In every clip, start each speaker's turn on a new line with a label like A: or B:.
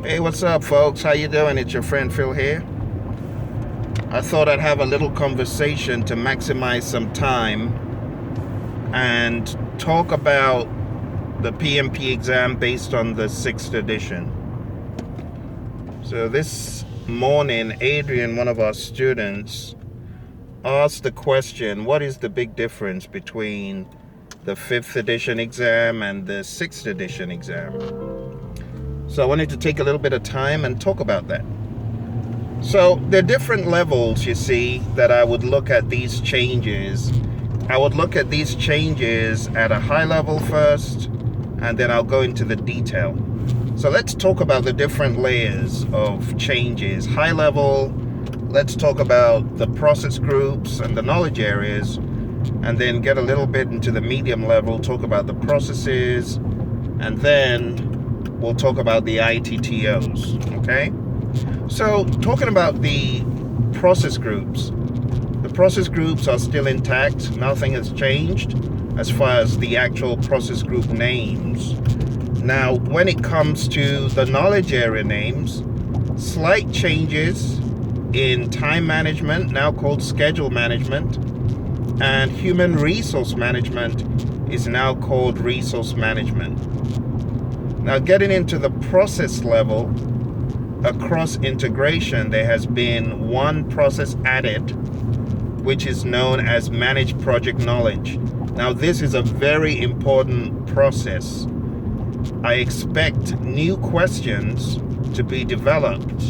A: Hey, what's up, folks? How you doing? It's your friend Phil here. I thought I'd have a little conversation to maximize some time and talk about the PMP exam based on the 6th edition. So this morning, Adrienne, one of our students, asked the question, what is the big difference between the 5th edition exam and the 6th edition exam? So I wanted to take a little bit of time and talk about that. So there are different levels, you see, that I would look at these changes. I would look at these changes at a high level first, and then I'll go into the detail. So let's talk about the different layers of changes. High level, let's talk about the process groups and the knowledge areas, and then get a little bit into the medium level, talk about the processes, and then we'll talk about the ITTOs, okay? So talking about the process groups, the process groups are still intact. Nothing has changed as far as the actual process group names. Now, when it comes to the knowledge area names, slight changes in time management, now called schedule management, and human resource management is now called resource management. Now, getting into the process level, across integration, there has been one process added, which is known as managed project knowledge. Now, this is a very important process. I expect new questions to be developed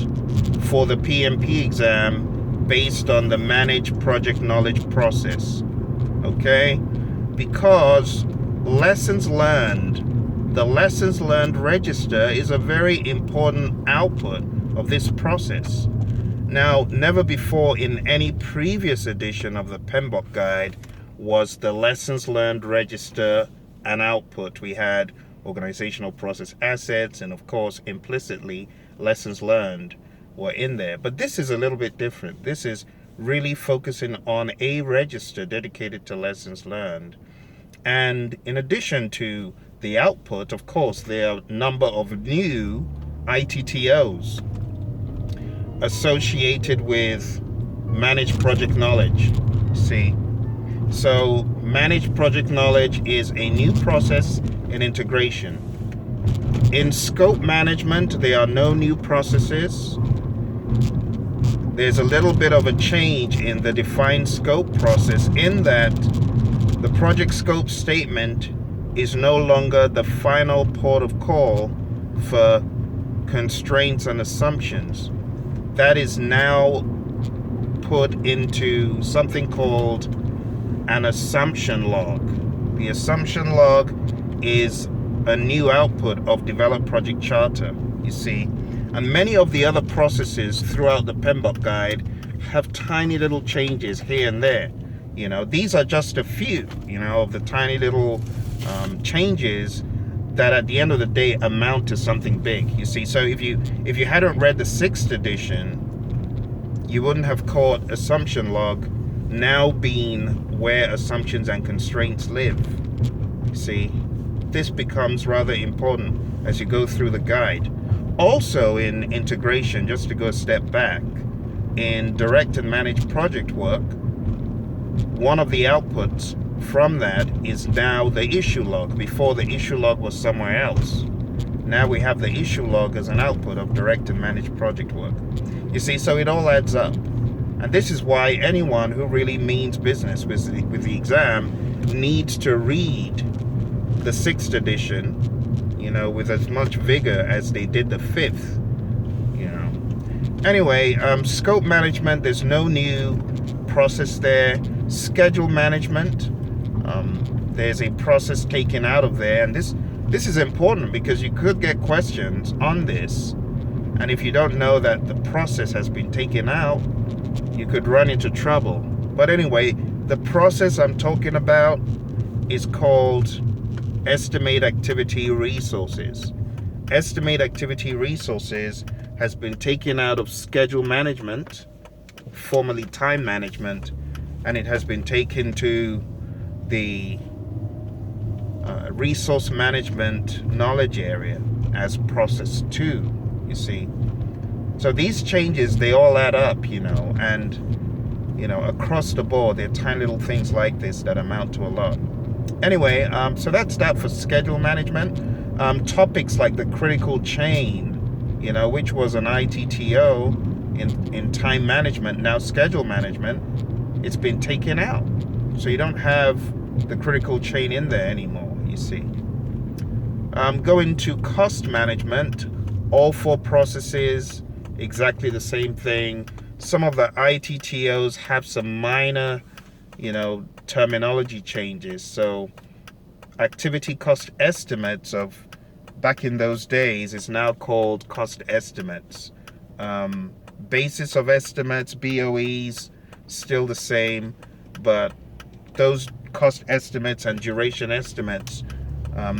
A: for the PMP exam based on the managed project knowledge process, okay? Because the lessons learned register is a very important output of this process. Now, never before in any previous edition of the PMBOK guide was the lessons learned register an output. We had organizational process assets, and of course, implicitly, lessons learned were in there. But this is a little bit different. This is really focusing on a register dedicated to lessons learned. And in addition to the output, of course, there are a number of new ITTOs associated with managed project knowledge. See? So managed project knowledge is a new process in integration. In scope management, there are no new processes. There's a little bit of a change in the defined scope process in that the project scope statement is no longer the final port of call for constraints and assumptions. That is now put into something called an assumption log. The assumption log is a new output of developed project charter, you see. And many of the other processes throughout the PMBOK guide have tiny little changes here and there. You know, these are just a few, of the tiny little changes that at the end of the day amount to something big, you see. So if you hadn't read the 6th edition, you wouldn't have caught assumption log now being where assumptions and constraints live. You see, this becomes rather important as you go through the guide. Also in integration, just to go a step back, in direct and managed project work, one of the outputs from that is now the issue log. Before, the issue log was somewhere else. Now we have the issue log as an output of direct and managed project work. You see, so it all adds up. And this is why anyone who really means business with the exam needs to read the 6th edition, with as much vigor as they did the 5th, Anyway, scope management, there's no new process there. Schedule management, there's a process taken out of there, and this is important because you could get questions on this, and if you don't know that the process has been taken out, you could run into trouble. But anyway, the process I'm talking about is called estimate activity resources. Estimate activity resources has been taken out of schedule management, formerly time management, and it has been taken to the resource management knowledge area as process 2. you see. So these changes, they all add up, and across the board, there are tiny little things like this that amount to a lot. Anyway, so that's that for schedule management. Topics like the critical chain, which was an ITTO in time management, now schedule management, it's been taken out. So you don't have the critical chain in there anymore, you see. Going to cost management, all 4 processes, exactly the same thing. Some of the ITTOs have some minor, terminology changes. So activity cost estimates of back in those days is now called cost estimates. Basis of estimates, BOEs, still the same, but those cost estimates and duration estimates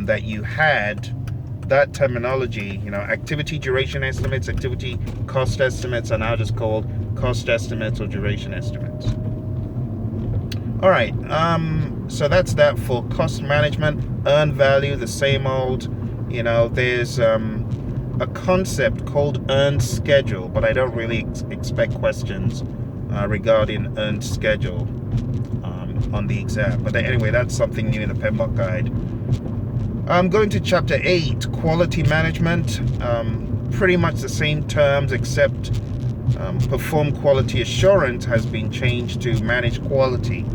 A: that you had, that terminology, activity duration estimates, activity cost estimates are now just called cost estimates or duration estimates. All right, so that's that for cost management. Earned value, the same old. There's a concept called earned schedule, but I don't really expect questions regarding earned schedule on the exam. But anyway, that's something new in the PMBOK guide. I'm going to chapter 8, quality management. Pretty much the same terms, except perform quality assurance has been changed to manage quality.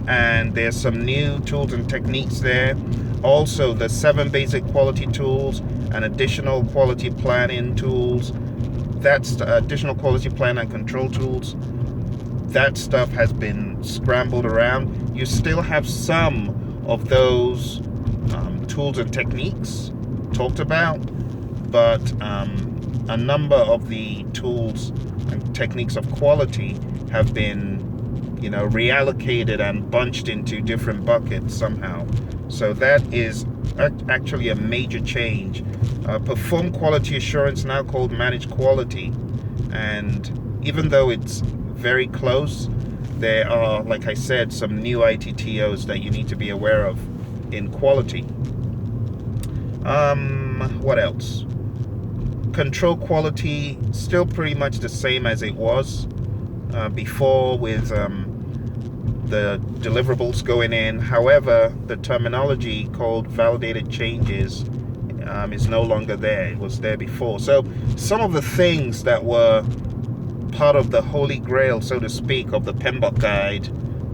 A: And there's some new tools and techniques there. Also, the 7 basic quality tools and additional quality planning tools. That's additional quality plan and control tools. That stuff has been scrambled around. You still have some of those tools and techniques talked about, but a number of the tools and techniques of quality have been reallocated and bunched into different buckets somehow. So that is actually a major change. Perform quality assurance, now called manage quality, and even though it's very close, there are, like I said, some new ITTOs that you need to be aware of in quality. What else? Control quality, still pretty much the same as it was before, with the deliverables going in. However, the terminology called validated changes is no longer there. It was there before. So some of the things that were part of the holy grail, so to speak, of the PMBOK guide,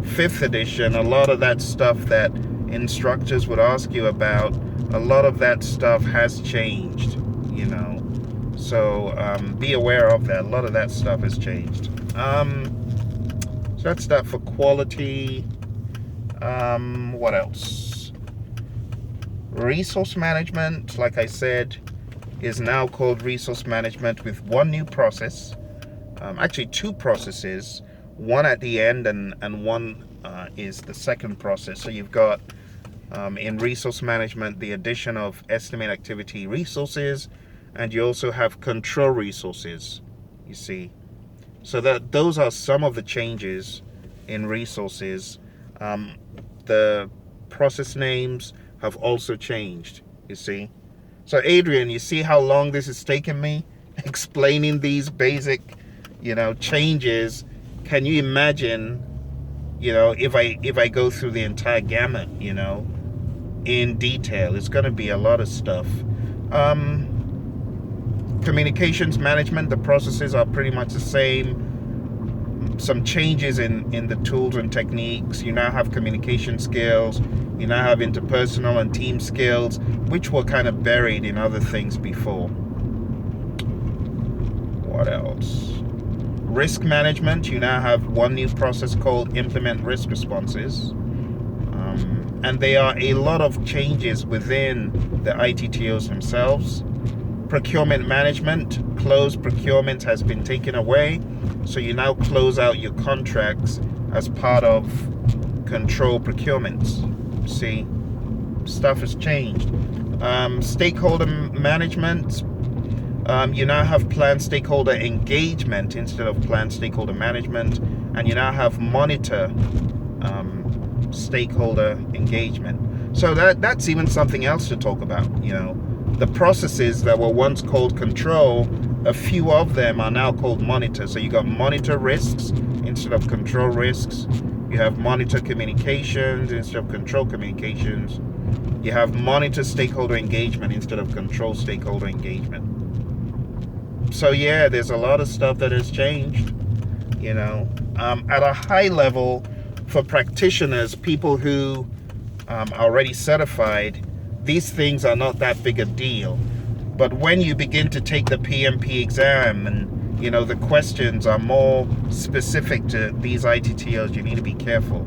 A: 5th edition, a lot of that stuff that instructors would ask you about, a lot of that stuff has changed, so be aware of that. A lot of that stuff has changed. So that's that for quality. What else? Resource management, like I said, is now called resource management with 1 new process. Actually 2 processes, 1 at the end and 1 is the second process. So you've got in resource management the addition of estimate activity resources, and you also have control resources, you see. So those are some of the changes in resources. The process names have also changed, you see. So Adrienne, you see how long this has taken me explaining these basic changes. Can you imagine if I go through the entire gamut in detail? It's going to be a lot of stuff. Communications management, the processes are pretty much the same. Some changes in the tools and techniques. You now have communication skills, you now have interpersonal and team skills, which were kind of buried in other things before. What else? Risk management, you now have 1 new process called implement risk responses. And there are a lot of changes within the ITTOs themselves. Procurement management, closed procurement has been taken away. So you now close out your contracts as part of control procurements. See, stuff has changed. Stakeholder management, you now have planned stakeholder engagement instead of planned stakeholder management, and you now have monitor stakeholder engagement. So that's even something else to talk about. the processes that were once called control, a few of them are now called monitor. So you got monitor risks instead of control risks. You have monitor communications instead of control communications. You have monitor stakeholder engagement instead of control stakeholder engagement. So yeah, there's a lot of stuff that has changed, you know. At a high level, for practitioners, people who are already certified, these things are not that big a deal. But when you begin to take the PMP exam and, you know, the questions are more specific to these ITTOs, you need to be careful.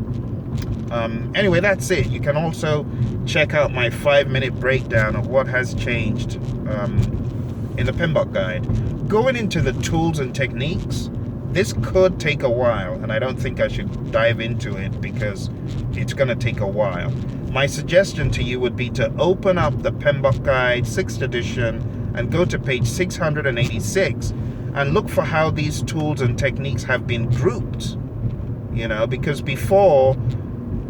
A: Anyway, that's it. You can also check out my 5-minute breakdown of what has changed in the PMBOK guide. Going into the tools and techniques, this could take a while, and I don't think I should dive into it because it's going to take a while. My suggestion to you would be to open up the PMBOK guide 6th edition and go to page 686 and look for how these tools and techniques have been grouped. You know, because before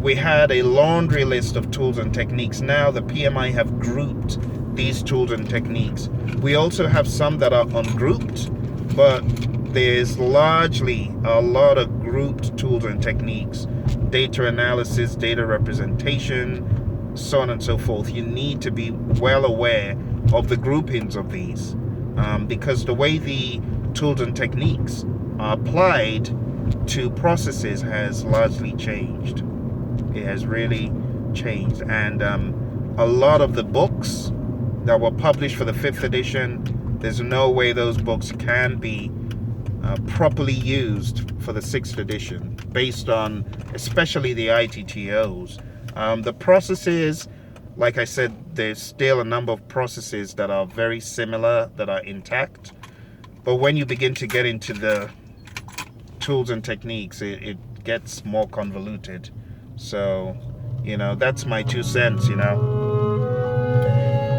A: we had a laundry list of tools and techniques. Now the PMI have grouped these tools and techniques. We also have some that are ungrouped, but there's largely a lot of grouped tools and techniques. Data analysis, data representation, so on and so forth. You need to be well aware of the groupings of these because the way the tools and techniques are applied to processes has largely changed. It has really changed, and a lot of the books that were published for the 5th edition, there's no way those books can be properly used for the 6th edition based on especially the ITTOs. The processes, like I said, there's still a number of processes that are very similar, that are intact, but when you begin to get into the tools and techniques, it gets more convoluted. So, you know, that's my 2 cents, you know.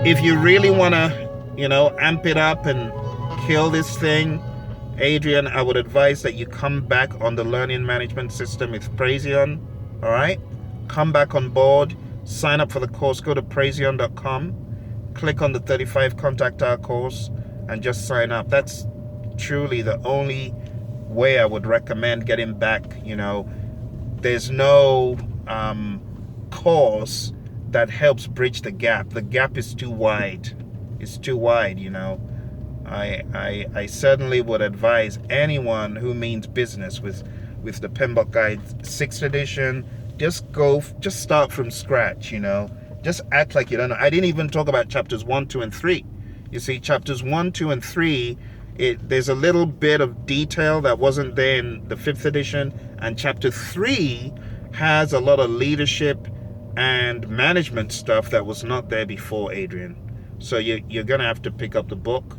A: If you really want to, you know, amp it up and kill this thing, Adrienne, I would advise that you come back on the learning management system with Praizion. All right, come back on board, sign up for the course, go to praizion.com, click on the 35 contact hour course and just sign up. That's truly the only way I would recommend getting back. You know, there's no course that helps bridge the gap. The gap is too wide. It's too wide, you know. I certainly would advise anyone who means business with the PMBOK Guide 6th edition, just start from scratch, you know. Just act like you don't know. I didn't even talk about chapters 1, 2, and 3. You see, chapters 1, 2, and 3, there's a little bit of detail that wasn't there in the 5th edition, and chapter 3 has a lot of leadership and management stuff that was not there before, Adrienne. So you're gonna have to pick up the book,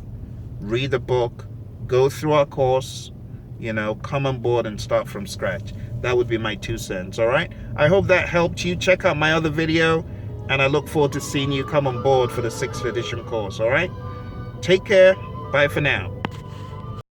A: read the book, go through our course, you know, come on board and start from scratch. That would be my 2 cents. All right, I hope that helped you. Check out my other video, and I look forward to seeing you come on board for the 6th edition course. All right, take care. Bye for now.